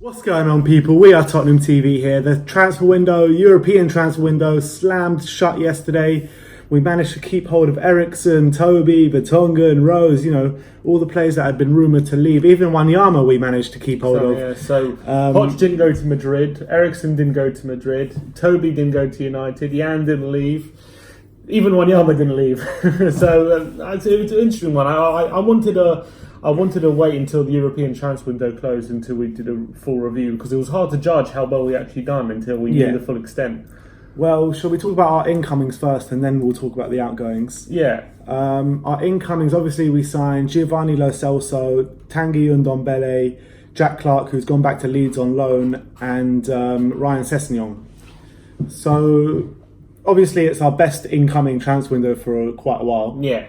What's going on, people? We are Tottenham TV here. The transfer window, European transfer window, slammed shut yesterday. We managed to keep hold of Eriksen, Toby, Vertonghen, Rose, all the players that had been rumoured to leave. Even Wanyama we managed to keep hold of. Yeah, so Poch didn't go to Madrid, Eriksen didn't go to Madrid, Toby didn't go to United, Jan didn't leave, even Wanyama didn't leave. So it's an interesting one. I wanted to wait until the European transfer window closed until we did a full review, because it was hard to judge how well we actually done until we knew the full extent. Well, shall we talk about our incomings first, and then we'll talk about the outgoings? Yeah. Our incomings, obviously, we signed Giovanni Lo Celso, Tanguy Ndombele, Jack Clark, who's gone back to Leeds on loan, and Ryan Sessegnon. So, obviously, it's our best incoming transfer window for quite a while. Yeah.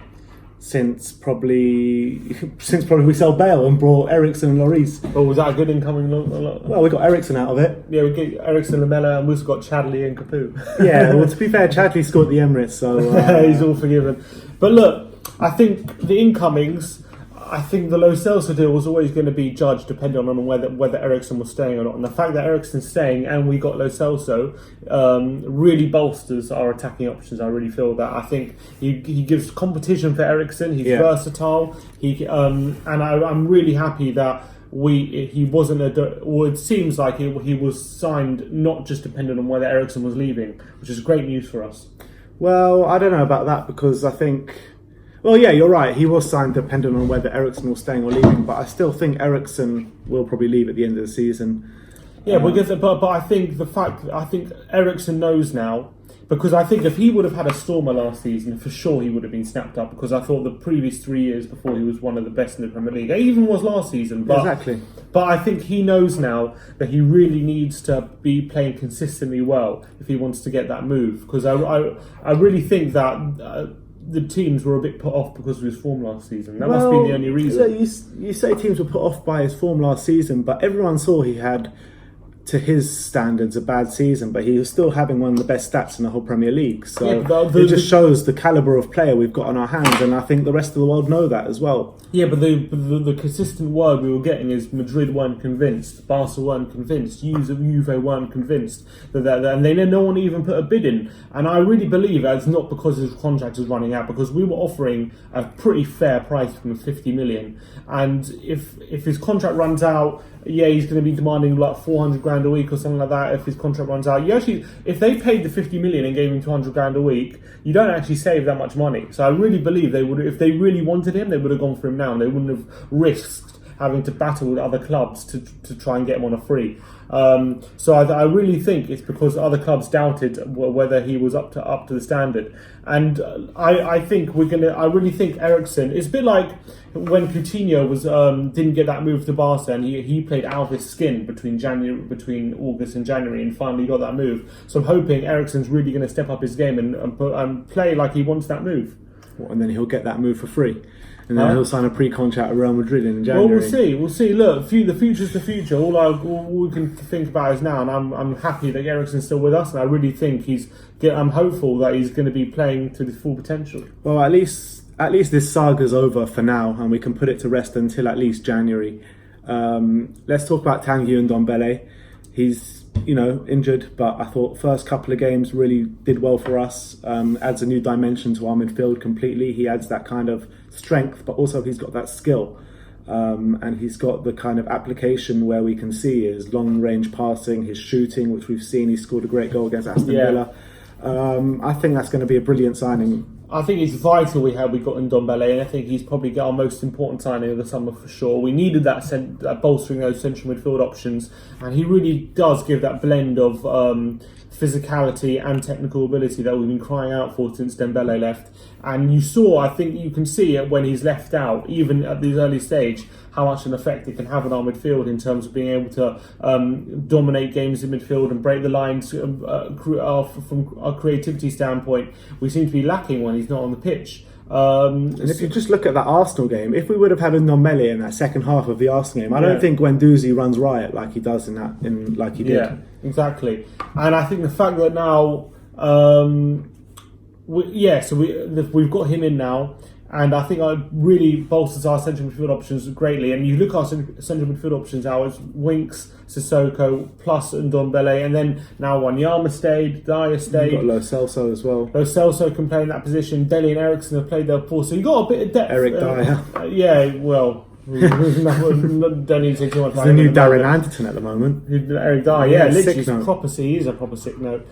Since probably we sold Bale and brought Eriksen and Lloris. Well, was that a good incoming? Well, we got Eriksen out of it. Yeah, we get Eriksen, Lamella, and we've also got Chadley and Capu. Yeah, well, to be fair, Chadley scored at the Emirates, so he's all forgiven. But look, I think the incomings. I think the Lo Celso deal was always going to be judged depending on whether Eriksen was staying or not. And the fact that Eriksen's staying and we got Lo Celso really bolsters our attacking options. I really feel that. I think he gives competition for Eriksen. He's versatile. I'm really happy that he wasn't it seems like he was signed not just dependent on whether Eriksen was leaving, which is great news for us. Well, I don't know about that, because I think... Well, yeah, you're right. He was signed dependent on whether Eriksen was staying or leaving, but I still think Eriksen will probably leave at the end of the season. Yeah, but I think Eriksen knows now, because I think if he would have had a stormer last season, for sure he would have been snapped up, because I thought the previous 3 years before he was one of the best in the Premier League. He even was last season. But, exactly. But I think he knows now that he really needs to be playing consistently well if he wants to get that move, because I really think that... the teams were a bit put off because of his form last season. That must be the only reason. You say teams were put off by his form last season, but everyone saw he had, to his standards, a bad season, but he was still having one of the best stats in the whole Premier League. So it just shows the calibre of player we've got on our hands, and I think the rest of the world know that as well. Yeah, but the consistent word we were getting is Madrid weren't convinced, Barca weren't convinced, Juve weren't convinced, and no one even put a bid in. And I really believe that's not because his contract is running out, because we were offering a pretty fair price from 50 million. And if his contract runs out, he's going to be demanding like 400 grand a week or something like that. If his contract runs out, if they paid the 50 million and gave him 200 grand a week, you don't actually save that much money. So I really believe they would, if they really wanted him, they would have gone for him now, and they wouldn't have risked having to battle with other clubs to try and get him on a free. So I really think it's because other clubs doubted whether he was up to the standard. And I really think Eriksen, it's a bit like when Coutinho didn't get that move to Barca, and he played out of his skin between August and January, and finally got that move. So I'm hoping Eriksen's really going to step up his game and play like he wants that move. And then he'll get that move for free. And then he'll sign a pre-contract at Real Madrid in January. Well, we'll see. Look, the future's the future. All we can think about is now, and I'm happy that Eriksen's still with us, and I really think I'm hopeful that he's going to be playing to his full potential. Well, at least this saga's over for now, and we can put it to rest until at least January. Let's talk about Tanguy Ndombele. He's injured, but I thought first couple of games really did well for us. Adds a new dimension to our midfield completely. He adds that kind of strength, but also he's got that skill, and he's got the kind of application where we can see his long range passing, his shooting, which we've seen. He scored a great goal against Aston Villa. I think that's going to be a brilliant signing. I think it's vital we got Ndombele, and I think he's probably our most important signing of the summer for sure. We needed that bolstering those central midfield options, and he really does give that blend of physicality and technical ability that we've been crying out for since Dembele left. And I think you can see it when he's left out, even at this early stage, how much an effect it can have on our midfield in terms of being able to dominate games in midfield and break the lines from a creativity standpoint. We seem to be lacking when he's not on the pitch. And if you just look at that Arsenal game, if we would have had a Ndombele in that second half of the Arsenal game, I don't think Guendouzi runs riot like he does like he did. Yeah, exactly. And I think the fact that now, we've got him in now, And I think it really bolsters our central midfield options greatly. And you look at our central midfield options now, it's Winks, Sissoko, plus Ndombele, and then now Wanyama stayed, Dyer stayed. You've got Lo Celso as well. Lo Celso can play in that position. Dele and Eriksen have played there before, so you got a bit of depth. Eric Dyer. Yeah, well, don't need to say too much about He's the new him Darren Anderton at the moment. Eric Dyer, yeah, literally, he is a proper sick note.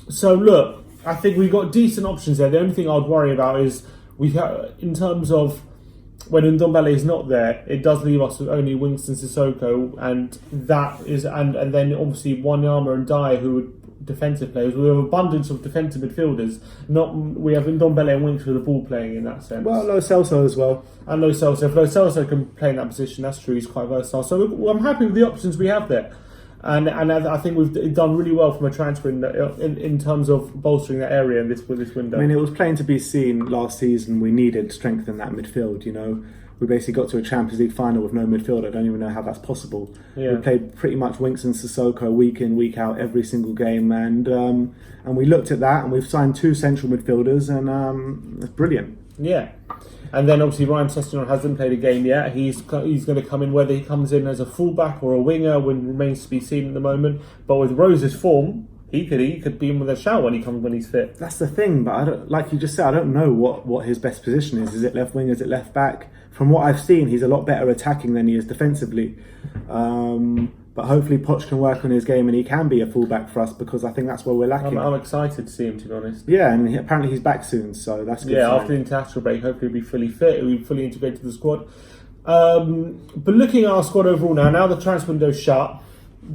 So look, I think we've got decent options there. The only thing I'd worry about is in terms of when Ndombele is not there, it does leave us with only Winks and Sissoko, and then obviously Wanyama and Dyer, who are defensive players. We have an abundance of defensive midfielders. We have Ndombele and Winks with the ball playing in that sense. Well, Lo Celso as well. And Lo Celso. If Lo Celso can play in that position, that's true. He's quite versatile. So I'm happy with the options we have there. And I think we've done really well from a transfer in terms of bolstering that area in this window. I mean, it was plain to be seen last season we needed strength in that midfield, you know. We basically got to a Champions League final with no midfield. I don't even know how that's possible. Yeah. We played pretty much Winks and Sissoko week in, week out, every single game. And we looked at that and we've signed 2 central midfielders and it's brilliant. Yeah. And then obviously Ryan Sessegnon hasn't played a game yet. He's going to come in, whether he comes in as a fullback or a winger remains to be seen at the moment. But with Rose's form, he could be in with a shout when he's fit. That's the thing, but I don't, like you just said, I don't know what his best position is. Is it left wing? Is it left back? From what I've seen, he's a lot better attacking than he is defensively. But hopefully Poch can work on his game and he can be a fullback for us, because I think that's where we're lacking. I'm excited to see him, to be honest. Yeah, and apparently he's back soon, so that's good. Yeah, after the international break, hopefully he'll be fully fit, he'll be fully integrated to the squad. But looking at our squad overall now the transfer window's shut,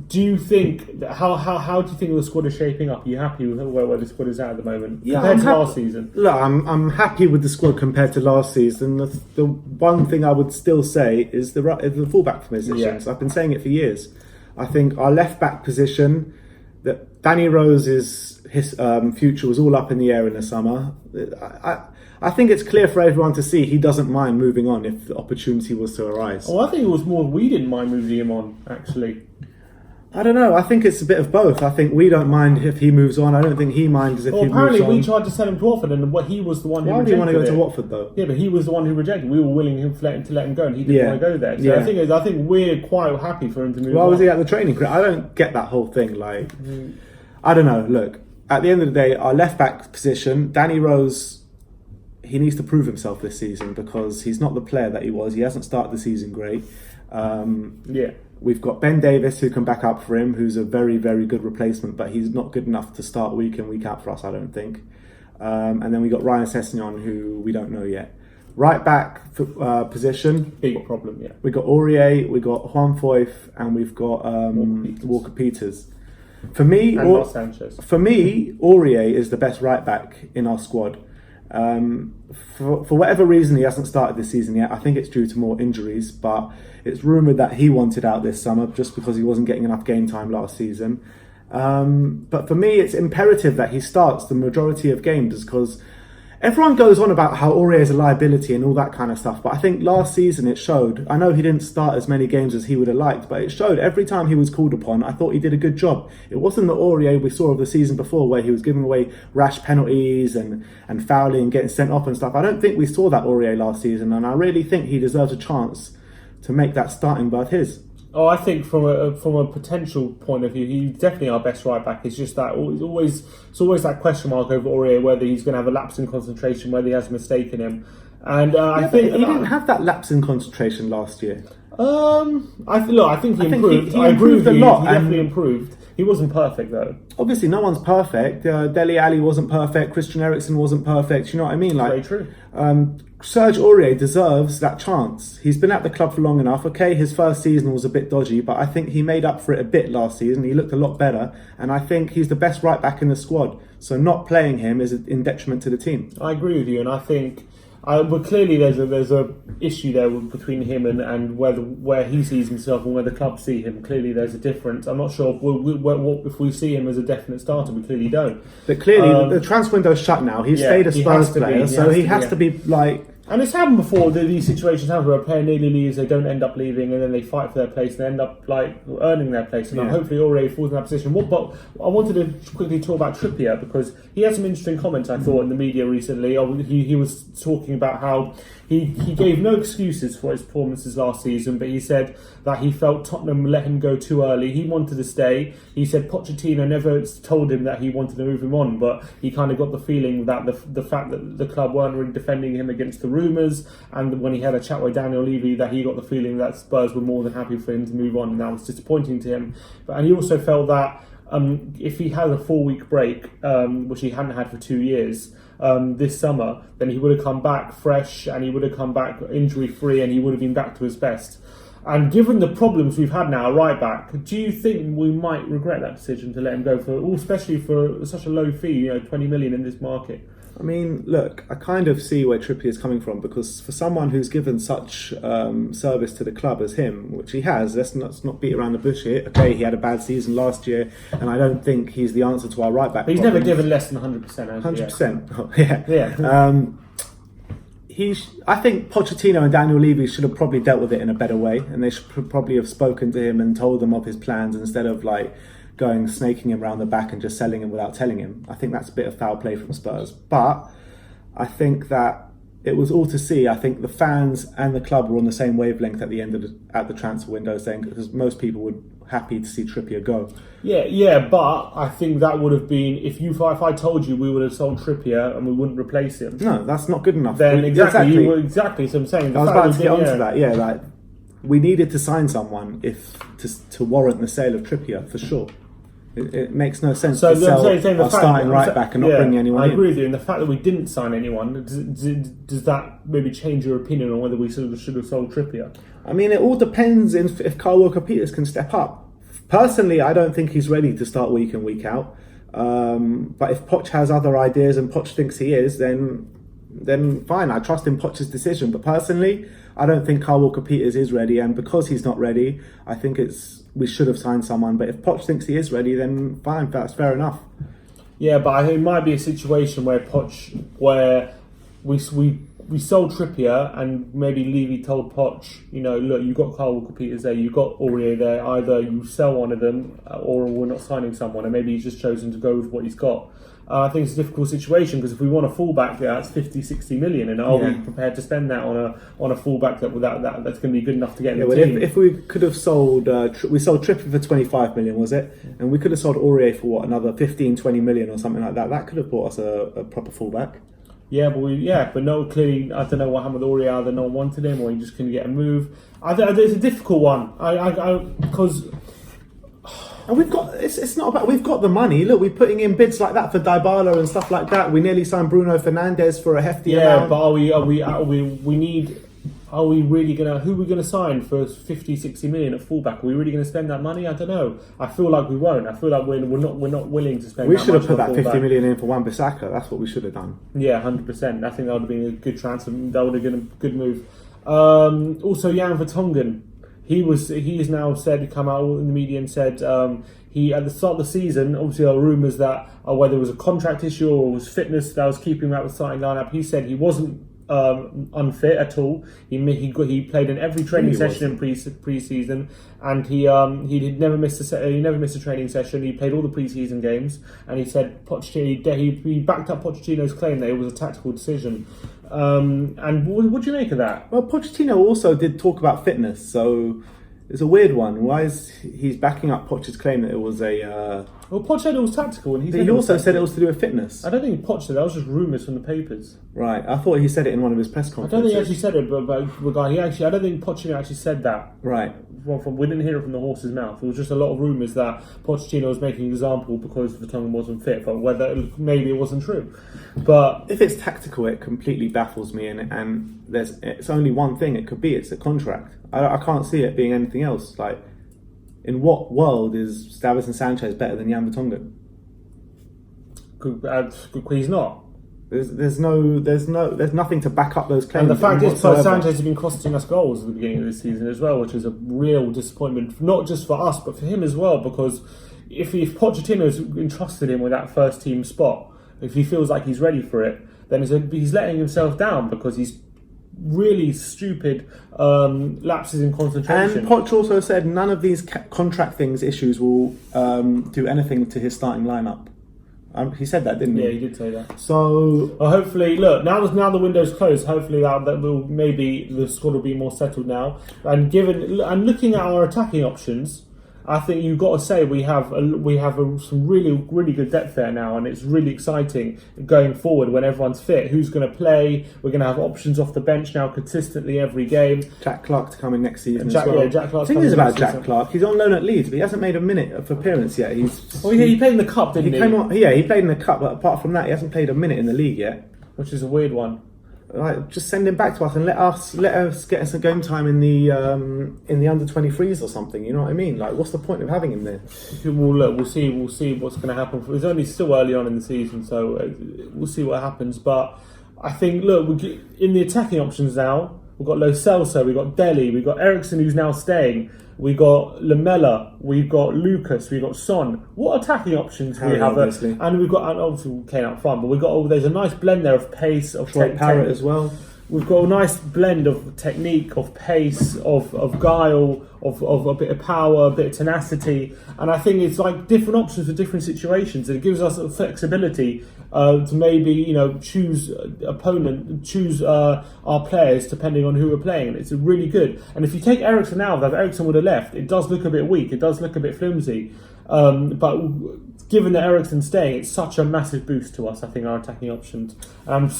do you think, how do you think the squad is shaping up? Are you happy with where the squad is at the moment compared to last season? Look, I'm happy with the squad compared to last season. The one thing I would still say is the fullback positions. I've been saying it for years. I think our left back position, that Danny Rose's future was all up in the air in the summer. I think it's clear for everyone to see he doesn't mind moving on if the opportunity was to arise. Oh, I think it was more we didn't mind moving him on, actually. I don't know. I think it's a bit of both. I think we don't mind if he moves on. I don't think he minds if he moves on. Apparently we tried to sell him to Watford, and he was the one who rejected it. Why do you want to go to Watford, though? Yeah, but he was the one who rejected it. We were willing to let him go, and he didn't want to go there. So I think we're quite happy for him to move on. Why was he at the training ground? I don't get that whole thing. Like, I don't know. Look, at the end of the day, our left back position, Danny Rose, he needs to prove himself this season because he's not the player that he was. He hasn't started the season great. We've got Ben Davis who can back up for him, who's a very, very good replacement, but he's not good enough to start week in, week out for us, I don't think. And then we got Ryan Sessegnon, who we don't know yet. Right back position. Big problem, yeah. We got Aurier, we got Juan Foyth, and we've got Walker Peters. For me, Aurier is the best right back in our squad. For whatever reason, he hasn't started this season yet. I think it's due to more injuries, but it's rumoured that he wanted out this summer just because he wasn't getting enough game time last season. But for me, it's imperative that he starts the majority of games because everyone goes on about how Aurier is a liability and all that kind of stuff. But I think last season it showed. I know he didn't start as many games as he would have liked, but it showed every time he was called upon. I thought he did a good job. It wasn't the Aurier we saw of the season before where he was giving away rash penalties and fouling and getting sent off and stuff. I don't think we saw that Aurier last season, and I really think he deserves a chance to make that starting berth his. Oh, I think from a potential point of view, he's definitely our best right back. It's just that it's always that question mark over Aurier, whether he's going to have a lapse in concentration, whether he has a mistake in him. And I think he didn't have that lapse in concentration last year. I think he improved. I agree with you. He definitely improved. He wasn't perfect though. Obviously, no one's perfect. Dele Alli wasn't perfect. Christian Eriksen wasn't perfect. You know what I mean? Like, very true. Serge Aurier deserves that chance. He's been at the club for long enough. Okay, his first season was a bit dodgy, but I think he made up for it a bit last season. He looked a lot better, and I think he's the best right back in the squad. So not playing him is in detriment to the team. I agree with you, and I think. But clearly, there's a issue there between him and where he sees himself and where the club see him. Clearly, there's a difference. I'm not sure if we see him as a definite starter. We clearly don't. But clearly, the transfer window's shut now. He's stayed a Spurs player, so he has to be like And it's happened before. These situations happen where a player nearly leaves, they don't end up leaving, and then they fight for their place, and they end up earning their place. And hopefully, Aurier falls in that position. But I wanted to quickly talk about Trippier because he had some interesting comments. I thought in the media recently. He was talking about how he gave no excuses for his performances last season, but he said that he felt Tottenham let him go too early. He wanted to stay. He said Pochettino never told him that he wanted to move him on, but he kind of got the feeling that the fact that the club weren't really defending him against the rumours, and when he had a chat with Daniel Levy, that he got the feeling that Spurs were more than happy for him to move on, and that was disappointing to him. And he also felt that if he had a 4-week break, which he hadn't had for 2 years, this summer, then he would have come back fresh, and he would have come back injury-free, and he would have been back to his best. And given the problems we've had now, right back, do you think we might regret that decision to let him go especially for such a low fee, 20 million in this market? I mean, look, I kind of see where Trippier is coming from, because for someone who's given such service to the club as him, which he has, let's not beat around the bush here. Okay, he had a bad season last year, and I don't think he's the answer to our right back. But he's never given less than 100%. 100%, yeah. I think Pochettino and Daniel Levy should have probably dealt with it in a better way, and they should probably have spoken to him and told him of his plans instead of snaking him around the back and just selling him without telling him. I think that's a bit of foul play from Spurs. But I think that it was all to see. I think the fans and the club were on the same wavelength at the end of at the transfer window, saying, because most people were happy to see Trippier go. Yeah, but I think that would have been if I told you we would have sold Trippier and we wouldn't replace him. No, that's not good enough. Then exactly. So I'm saying I was about to get onto that. Yeah, we needed to sign someone to warrant the sale of Trippier for sure. It makes no sense to sell our starting right back and not bring anyone in. I agree with you. And the fact that we didn't sign anyone, does that maybe change your opinion on whether we should have sold Trippier? I mean, it all depends if Kyle Walker-Peters can step up. Personally, I don't think he's ready to start week in, week out. But if Poch has other ideas and Poch thinks he is, then fine. I trust in Poch's decision. But personally, I don't think Kyle Walker-Peters is ready. And because he's not ready, I think we should have signed someone. But if Poch thinks he is ready, then fine, that's fair enough. Yeah, but I think it might be a situation where we sold Trippier, and maybe Levy told Poch, look, you've got Kyle Walker-Peters there, you've got Aurier there, either you sell one of them or we're not signing someone, and maybe he's just chosen to go with what he's got. I think it's a difficult situation, because if we want a fullback, that's 50-60 million, and are we prepared to spend that on a fullback that's going to be good enough to get in the team? If we could have sold, we sold Trippier for 25 million, was it? And we could have sold Aurier for another 15-20 million or something like that. That could have bought us a proper fullback. Yeah, but no, clearly, I don't know what happened with Aurier. Either no one wanted him, or he just couldn't get a move. It's a difficult one. Because. And it's not about, we've got the money. Look, we're putting in bids like that for Dybala and stuff like that. We nearly signed Bruno Fernandes for a hefty amount. Yeah, but are we really who are we gonna sign for 50-60 million at fullback? Are we really gonna spend that money? I don't know. I feel like we won't. I feel like we're not willing to spend. We should have put that 50 million in for Wan-Bissaka. That's what we should have done. Yeah, 100%. I think that would have been a good transfer. That would have been a good move. Also, Jan Vertonghen. He's now come out in the media and said he, at the start of the season, obviously there were rumours that whether it was a contract issue or it was fitness that was keeping him out of the starting lineup. He said he wasn't unfit at all. He played in every training session in pre-season, and he never missed a training session. He played all the pre-season games, and he said he backed up Pochettino's claim that it was a tactical decision. And what do you make of that? Well, Pochettino also did talk about fitness, so it's a weird one. Why is he's backing up Poch's claim that it was a... Well, Poch said it was tactical, and he also said it was to do with fitness. I don't think Poch said that. Was just rumours from the papers. Right, I thought he said it in one of his press conferences. I don't think he actually said it, but I don't think Pochettino actually said that. Right. We didn't hear it from the horse's mouth. It was just a lot of rumours that Pochettino was making an example because Vertonghen wasn't fit, but maybe it wasn't true. But if it's tactical, it completely baffles me, and it's only one thing it could be. It's a contract. I can't see it being anything else. Like, in what world is Davinson Sanchez better than Jan Vertonghen? He's not. There's nothing to back up those claims. And the fact is, Sanchez has been costing us goals at the beginning of this season as well, which is a real disappointment, not just for us but for him as well. Because if Pochettino's entrusted him with that first team spot, if he feels like he's ready for it, then he's letting himself down, because he's really stupid lapses in concentration. And Poch also said none of these contract issues will do anything to his starting lineup. He said that, didn't he? Yeah, he did say that. So, well, hopefully, look, now the window's closed. Hopefully, that will maybe the squad will be more settled now. And looking at our attacking options, I think you've got to say we have some really good depth there now, and it's really exciting going forward when everyone's fit. Who's going to play? We're going to have options off the bench now consistently every game. Jack Clark to come in next season as well. Yeah, Jack Clark's the thing is about Jack season. Clark, he's on loan at Leeds, but he hasn't made a minute of appearance yet. He played in the cup, didn't he? He played in the cup, but apart from that, he hasn't played a minute in the league yet. Which is a weird one. Like, just send him back to us and let us get some game time in the under 23s or something. You know what I mean? Like, what's the point of having him there? Well, look, we'll see what's going to happen. It's only still early on in the season, so we'll see what happens. But I think, look, in the attacking options now, we've got Lo Celso, we've got Dele, we've got Eriksen who's now staying, we've got Lamela, we've got Lucas, we've got Son. What attacking options do we have? Obviously. And we've got, and obviously Kane up front, but there's a nice blend there of pace, of Troy Parrott as well. We've got a nice blend of technique, of pace, of guile, of a bit of power, a bit of tenacity, and I think it's like different options for different situations. It gives us flexibility to maybe choose our players depending on who we're playing, and it's really good. And if you take Eriksen out, if Eriksen would have left, it does look a bit weak. It does look a bit flimsy. But given that Eriksen's staying, it's such a massive boost to us. I think our attacking options, and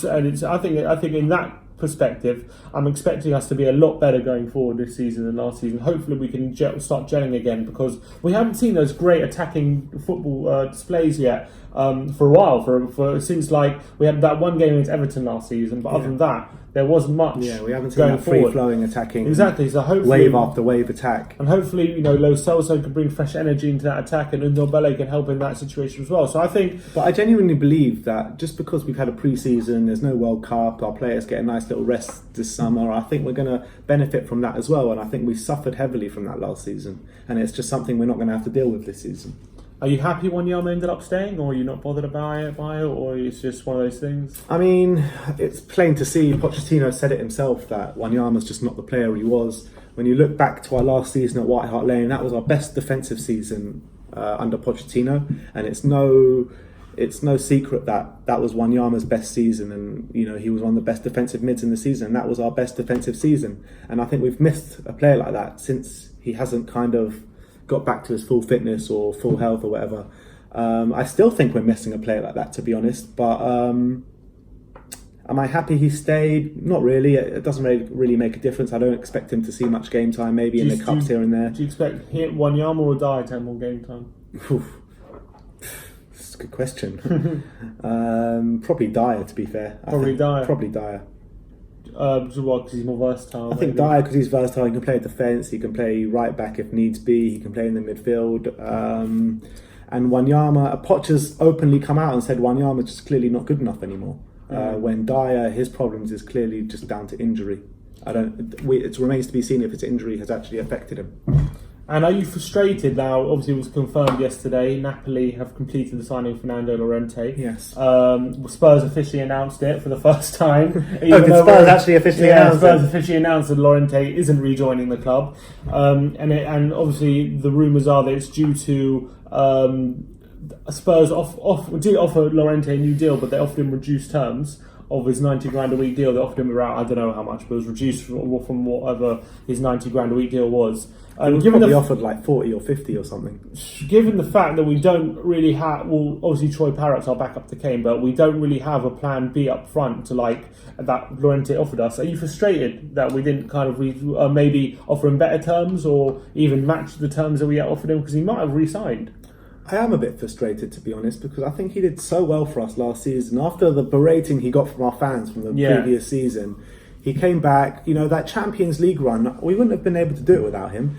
I think in that perspective, I'm expecting us to be a lot better going forward this season than last season. Hopefully we can start gelling again, because we haven't seen those great attacking football displays yet for a while, for since like we had that one game against Everton last season, but other than that there wasn't much. Yeah, we haven't seen that free-flowing attacking. Exactly. So hopefully, wave after wave attack, and hopefully Lo Celso can bring fresh energy into that attack, and Ndombele can help in that situation as well. So I think, but I genuinely believe that just because we've had a pre-season, there's no World Cup, our players get a nice little rest this summer. I think we're going to benefit from that as well, and I think we suffered heavily from that last season, and it's just something we're not going to have to deal with this season. Are you happy Wanyama ended up staying, or are you not bothered by it, or it's just one of those things? I mean, it's plain to see. Pochettino said it himself that Wanyama's just not the player he was. When you look back to our last season at White Hart Lane, that was our best defensive season under Pochettino, and it's no secret that was Wanyama's best season, and he was one of the best defensive mids in the season, and that was our best defensive season. And I think we've missed a player like that since he hasn't kind of got back to his full fitness or full health or whatever. I still think we're missing a player like that, to be honest. But am I happy he stayed? Not really. It doesn't really make a difference. I don't expect him to see much game time, maybe in the cups here and there. Do you expect Wanyama or Dyer to have more game time? That's a good question. Probably Dyer, to be fair. Probably Dyer. Because he's more versatile. I think Dyer, because he's versatile, he can play defence, he can play right back if needs be, he can play in the midfield. And Wanyama, Poch has openly come out and said Wanyama's just clearly not good enough anymore. When Dyer, his problems is clearly just down to injury. It remains to be seen if his injury has actually affected him. And are you frustrated now? Obviously, it was confirmed yesterday. Napoli have completed the signing of Fernando Llorente. Yes. Spurs officially announced it for the first time. Did Spurs actually officially announce it? Spurs officially announced that Llorente isn't rejoining the club. And obviously, the rumours are that it's due to Spurs did offer Llorente a new deal, but they offered him reduced terms of his 90 grand a week deal. They offered him around, I don't know how much, but it was reduced from whatever his 90 grand a week deal was. Given offered like 40 or 50 or something. Given the fact that we don't really have, well, obviously Troy Parrott's our backup to Kane, but we don't really have a plan B up front to that Llorente offered us. Are you frustrated that we didn't kind of maybe offer him better terms or even match the terms that we offered him, because he might have re-signed? I am a bit frustrated, to be honest, because I think he did so well for us last season. After the berating he got from our fans from the previous season, he came back. That Champions League run, we wouldn't have been able to do it without him.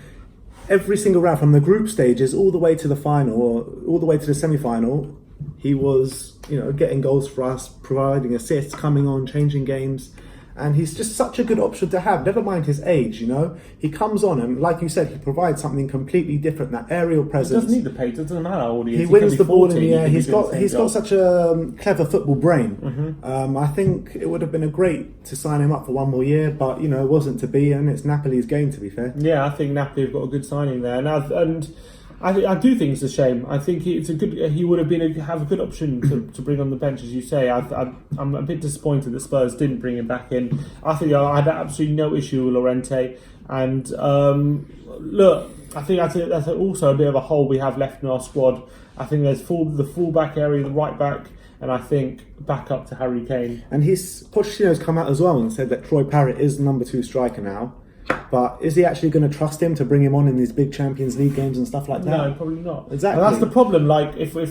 Every single round, from the group stages all the way to the final, or all the way to the semi-final, he was, getting goals for us, providing assists, coming on, changing games. And he's just such a good option to have, never mind his age, you know. He comes on and, like you said, he provides something completely different, that aerial presence. He doesn't need the pace, it doesn't matter how old he is. He wins the ball in the 14, air. He's got such a clever football brain. Mm-hmm. I think it would have been great to sign him up for one more year, but, you know, it wasn't to be, and it's Napoli's game, to be fair. Yeah, I think Napoli have got a good signing there. And I do think it's a shame. I think he would have have a good option to bring on the bench, as you say. I'm a bit disappointed that Spurs didn't bring him back in. I think I had absolutely no issue with Llorente. And look, I think that's also a bit of a hole we have left in our squad. I think there's the full-back area, the right back, and I think back up to Harry Kane. And Pochettino's come out as well and said that Troy Parrott is the number 2 striker now. But is he actually going to trust him to bring him on in these big Champions League games and stuff like that? No, probably not. Exactly. And that's the problem. Like if we're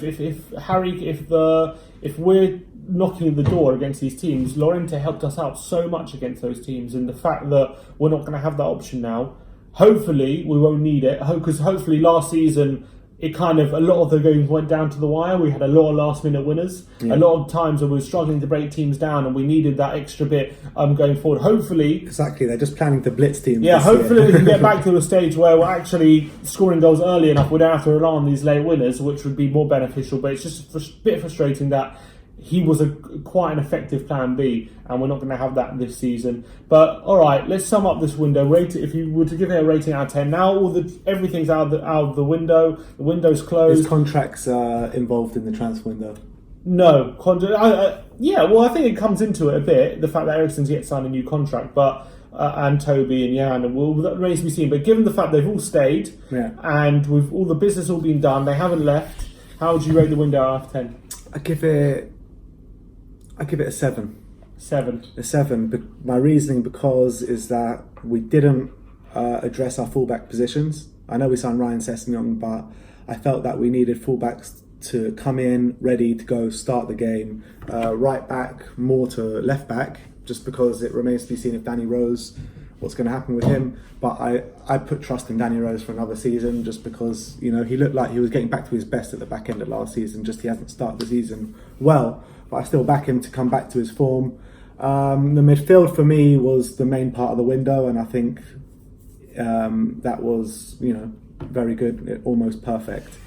knocking at the door against these teams, Llorente helped us out so much against those teams, and the fact that we're not going to have that option now, hopefully we won't need it. Because hopefully last season, a lot of the games went down to the wire. We had a lot of last-minute winners. Yeah. A lot of times when we were struggling to break teams down, and we needed that extra bit going forward. Hopefully, exactly. They're just planning to blitz teams. Yeah, hopefully we can get back to a stage where we're actually scoring goals early enough. We don't have to rely on these late winners, which would be more beneficial. But it's just a bit frustrating that he was quite an effective plan B, and we're not going to have that this season. But all right, let's sum up this window. Rate it, if you were to give it a rating out of 10. Now everything's out of the window. The window's closed. Is contracts involved in the transfer window? No, I think it comes into it a bit. The fact that Eriksen's yet signed a new contract, but and Toby and Jan, and that remains to be seen. But given the fact they've all stayed, and with all the business all been done, they haven't left. How would you rate the window out of 10? I give it a 7. 7. A 7. My reasoning is that we didn't address our fullback positions. I know we signed Ryan Sessegnon, but I felt that we needed fullbacks to come in ready to go start the game. Right back more to left back, just because it remains to be seen if Danny Rose, what's going to happen with him. But I put trust in Danny Rose for another season, just because, you know, he looked like he was getting back to his best at the back end of last season. Just he hasn't started the season well, but I still back him to come back to his form. The midfield for me was the main part of the window, and I think that was, you know, very good, almost perfect.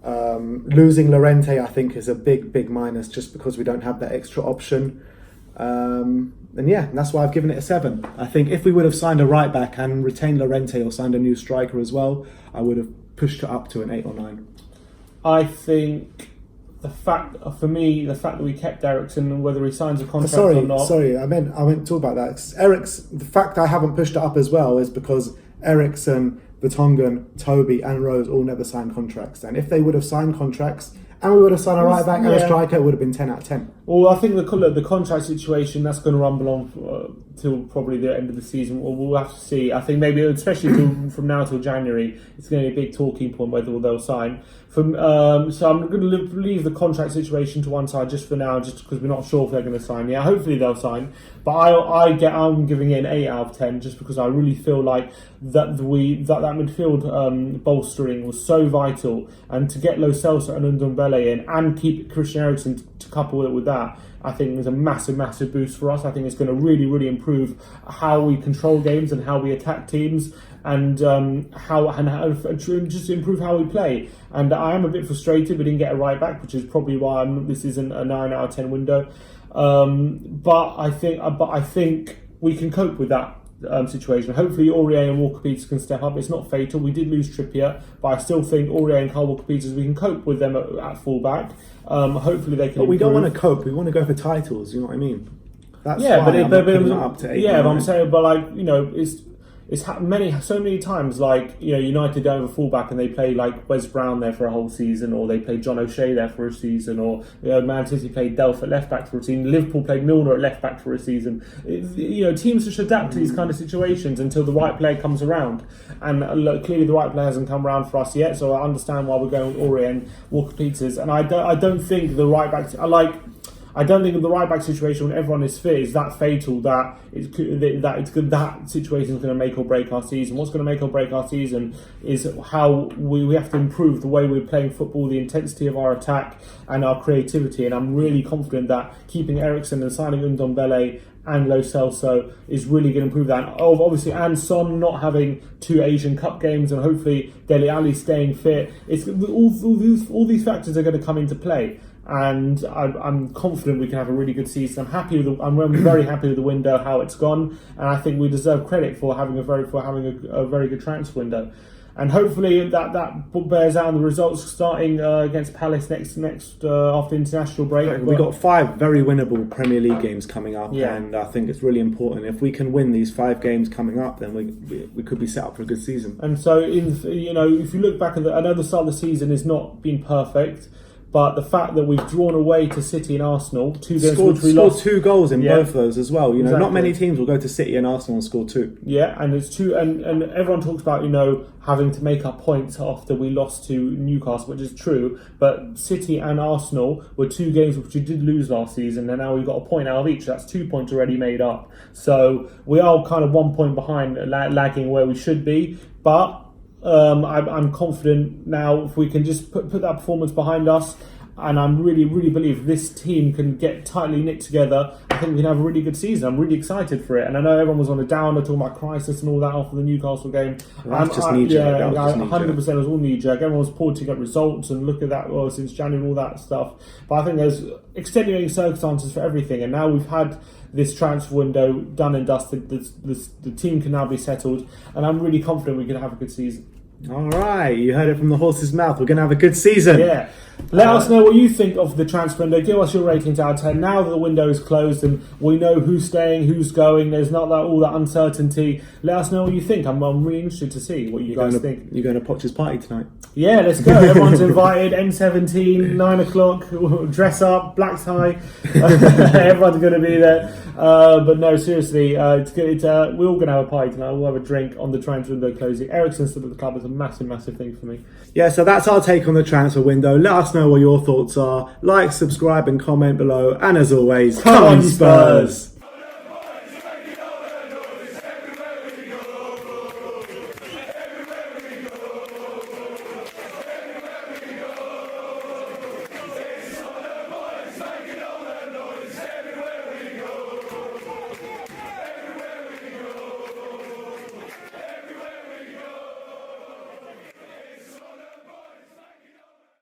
Losing Llorente, I think, is a big minus, just because we don't have that extra option. And yeah, that's why I've given it a 7. I think if we would have signed a right back and retained Llorente or signed a new striker as well, I would have pushed it up to an 8 or 9. I think the fact that we kept Eriksen, whether he signs a contract or not. Sorry, I meant to talk about that. The fact I haven't pushed it up as well is because Eriksen, Vertonghen, Toby and Rose all never signed contracts. And if they would have signed contracts and we would have signed a right back and a striker, it would have been 10 out of 10. Well, I think the contract situation, that's going to rumble on till probably the end of the season. We'll have to see. I think maybe, especially from now till January, it's going to be a big talking point whether they'll sign. So I'm going to leave the contract situation to one side just for now, just because we're not sure if they're going to sign. Yeah, hopefully they'll sign. But I'm giving it an 8 out of 10, just because I really feel like that midfield bolstering was so vital, and to get Lo Celso and Ndombele in and keep Christian Eriksen to couple it with that, I think is a massive boost for us. I think it's going to really improve how we control games and how we attack teams, and just improve how we play. And I am a bit frustrated we didn't get a right back, which is probably why this isn't a 9 out of 10 window. But I think we can cope with that situation. Hopefully Aurier and Walker-Peters can step up. It's not fatal. We did lose Trippier, but I still think Aurier and Kyle Walker-Peters, we can cope with them at full-back. Hopefully they can. But we improve. don't want to cope. We want to go for titles. You know what I mean? That's why I'm putting it up to 8. Yeah, but I'm saying, but like, you know, it's so many times, like, you know, United don't have a fullback and they play like Wes Brown there for a whole season, or they play John O'Shea there for a season, or, you know, Man City played Delph at left back for a season, Liverpool played Milner at left back for a season. You know, teams should adapt to these kind of situations until the right player comes around, and clearly the right player hasn't come around for us yet. So I understand why we're going with Aurier and Walker-Peters, and I don't think the right backs. I don't think the right back situation when everyone is fit is that fatal that that situation is going to make or break our season. What's going to make or break our season is how we have to improve the way we're playing football, the intensity of our attack and our creativity. And I'm really confident that keeping Eriksen and signing Ndombele and Lo Celso is really going to improve that. And obviously, and Son not having 2 Asian Cup games, and hopefully Dele Alli staying fit. It's all these factors are going to come into play, and I'm confident we can have a really good season. I'm very happy with the window, how it's gone, and I think we deserve credit for having a very good transfer window. And hopefully that bears out in the results starting against Palace next after international break. We've got 5 very winnable Premier League games coming up, and I think it's really important. If we can win these 5 games coming up, then we could be set up for a good season. And so, if you look back at I know the start of the season has not been perfect, but the fact that we've drawn away to City and Arsenal, 2 games which we lost, 2 goals in both of those as well. Exactly. Not many teams will go to City and Arsenal and score 2. Yeah, and it's 2, and everyone talks about having to make up points after we lost to Newcastle, which is true. But City and Arsenal were 2 games which we did lose last season, and now we've got a point out of each. That's 2 points already made up. So we are kind of 1 point behind, lagging where we should be, but. I'm confident now if we can just put that performance behind us, and I'm really believe this team can get tightly knit together. I think we can have a really good season. I'm really excited for it, and I know everyone was on a downer talking about crisis and all that after the Newcastle game. That's just knee-jerk. 100% it was all knee-jerk. Everyone was porting up results and look at that since January and all that stuff. But I think there's extenuating circumstances for everything, and now we've had this transfer window done and dusted. The team can now be settled, and I'm really confident we can have a good season. All right, you heard it from the horse's mouth. We're going to have a good season. Yeah. Let us know what you think of the transfer window. Give us your ratings out of 10. Now that the window is closed and we know who's staying, who's going, there's not all that uncertainty. Let us know what you think. I'm really interested to see what you guys think. You're going to Poch's party tonight? Yeah, let's go. Everyone's invited. N17, 9 o'clock, dress up, black tie. Everyone's going to be there. But no, seriously, it's good. We're all going to have a party tonight. We'll have a drink on the transfer window closing. Eriksen still at the club is a massive thing for me. Yeah, so that's our take on the transfer window. Let us know what your thoughts are. Like, subscribe and comment below. And as always, come on Spurs!